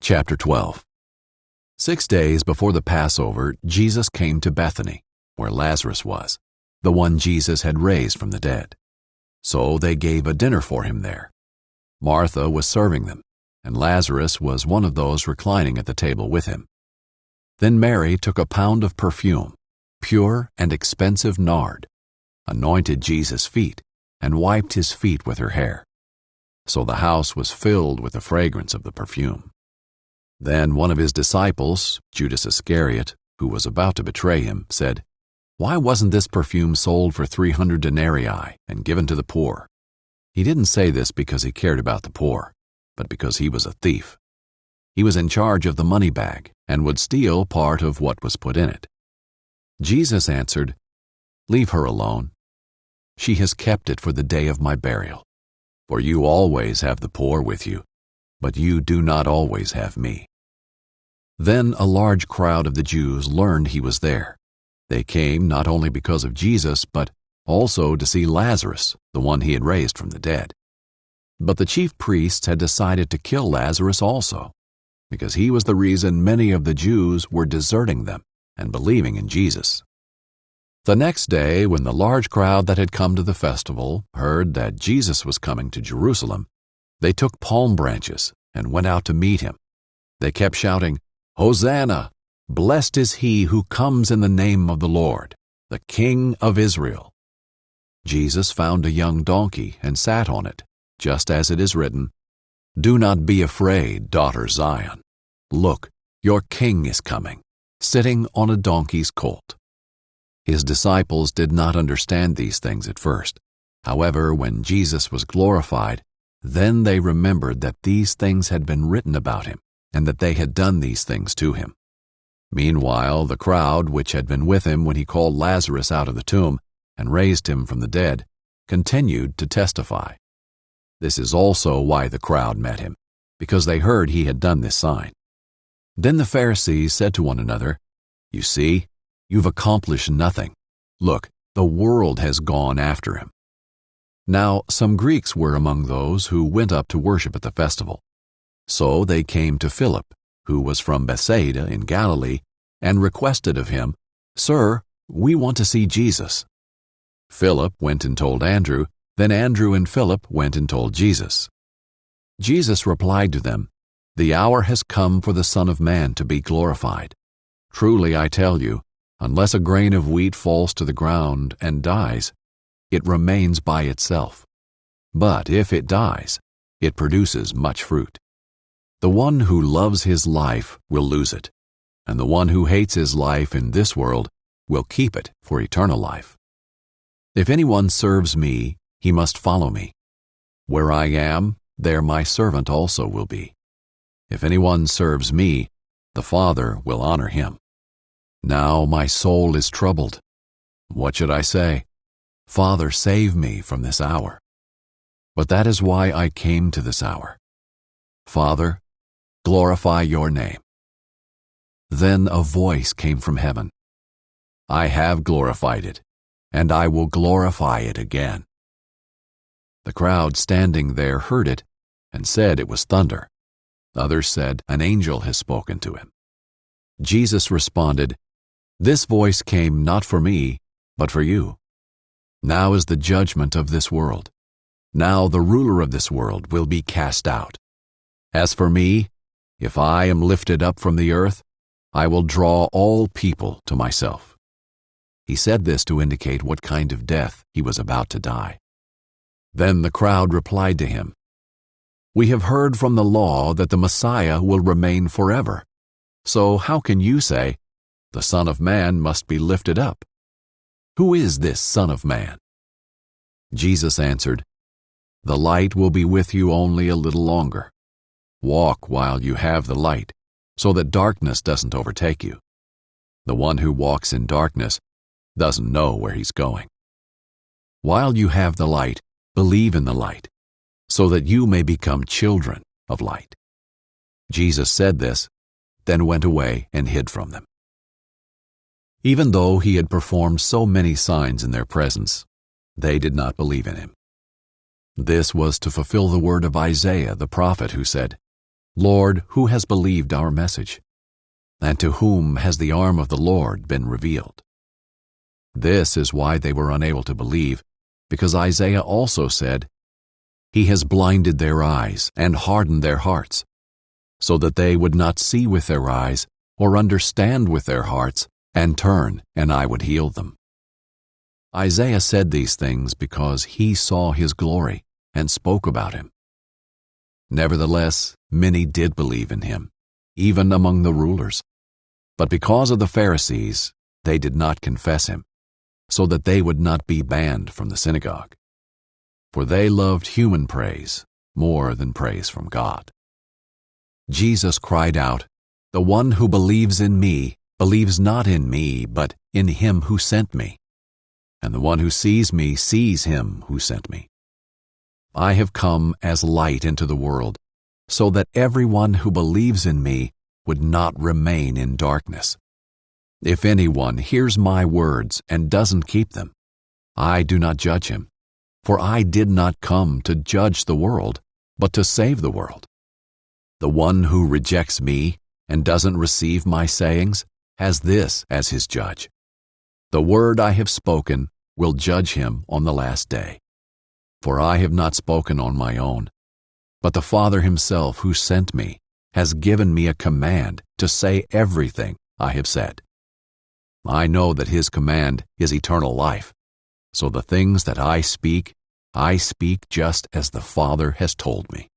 Chapter 12. 6 days before the Passover, Jesus came to Bethany, where Lazarus was, the one Jesus had raised from the dead. So they gave a dinner for him there. Martha was serving them, and Lazarus was one of those reclining at the table with him. Then Mary took a pound of perfume, pure and expensive nard, anointed Jesus' feet, and wiped his feet with her hair. So the house was filled with the fragrance of the perfume. Then one of his disciples, Judas Iscariot, who was about to betray him, said, "Why wasn't this perfume sold for 300 denarii and given to the poor?" He didn't say this because he cared about the poor, but because he was a thief. He was in charge of the money bag and would steal part of what was put in it. Jesus answered, "Leave her alone. She has kept it for the day of my burial. For you always have the poor with you, but you do not always have me." Then a large crowd of the Jews learned he was there. They came not only because of Jesus, but also to see Lazarus, the one he had raised from the dead. But the chief priests had decided to kill Lazarus also, because he was the reason many of the Jews were deserting them and believing in Jesus. The next day, when the large crowd that had come to the festival heard that Jesus was coming to Jerusalem, they took palm branches and went out to meet him. They kept shouting, "Hosanna! Blessed is he who comes in the name of the Lord, the King of Israel." Jesus found a young donkey and sat on it, just as it is written, "Do not be afraid, daughter Zion. Look, your king is coming, sitting on a donkey's colt." His disciples did not understand these things at first. However, when Jesus was glorified, then they remembered that these things had been written about him, and that they had done these things to him. Meanwhile, the crowd, which had been with him when he called Lazarus out of the tomb and raised him from the dead, continued to testify. This is also why the crowd met him, because they heard he had done this sign. Then the Pharisees said to one another, "You see, you've accomplished nothing. Look, the world has gone after him." Now some Greeks were among those who went up to worship at the festival. So they came to Philip, who was from Bethsaida in Galilee, and requested of him, "Sir, we want to see Jesus." Philip went and told Andrew, then Andrew and Philip went and told Jesus. Jesus replied to them, "The hour has come for the Son of Man to be glorified. Truly I tell you, unless a grain of wheat falls to the ground and dies, it remains by itself. But if it dies, it produces much fruit. The one who loves his life will lose it, and the one who hates his life in this world will keep it for eternal life. If anyone serves me, he must follow me. Where I am, there my servant also will be. If anyone serves me, the Father will honor him. Now my soul is troubled. What should I say? Father, save me from this hour. But that is why I came to this hour. Father, glorify your name." Then a voice came from heaven, "I have glorified it, and I will glorify it again." The crowd standing there heard it and said it was thunder. Others said, "An angel has spoken to him." Jesus responded, "This voice came not for me, but for you. Now is the judgment of this world. Now the ruler of this world will be cast out. As for me, if I am lifted up from the earth, I will draw all people to myself." He said this to indicate what kind of death he was about to die. Then the crowd replied to him, "We have heard from the law that the Messiah will remain forever. So how can you say, 'The Son of Man must be lifted up'? Who is this Son of Man?" Jesus answered, "The light will be with you only a little longer. Walk while you have the light, so that darkness doesn't overtake you. The one who walks in darkness doesn't know where he's going. While you have the light, believe in the light, so that you may become children of light." Jesus said this, then went away and hid from them. Even though he had performed so many signs in their presence, they did not believe in him. This was to fulfill the word of Isaiah the prophet, who said, Lord, who has believed our message? And to whom has the arm of the Lord been revealed? This is why they were unable to believe, because Isaiah also said, He has blinded their eyes and hardened their hearts, so that they would not see with their eyes or understand with their hearts and turn, and I would heal them. Isaiah said these things because he saw his glory and spoke about him. Nevertheless, many did believe in him, even among the rulers. But because of the Pharisees, they did not confess him, so that they would not be banned from the synagogue. For they loved human praise more than praise from God. Jesus cried out, The one who believes in me believes not in me, but in him who sent me. And the one who sees me sees him who sent me. I have come as light into the world, so that everyone who believes in me would not remain in darkness. If anyone hears my words and doesn't keep them, I do not judge him, for I did not come to judge the world, but to save the world. The one who rejects me and doesn't receive my sayings has this as his judge. The word I have spoken will judge him on the last day. For I have not spoken on my own, but the Father himself who sent me has given me a command to say everything I have said. I know that his command is eternal life, so the things that I speak just as the Father has told me.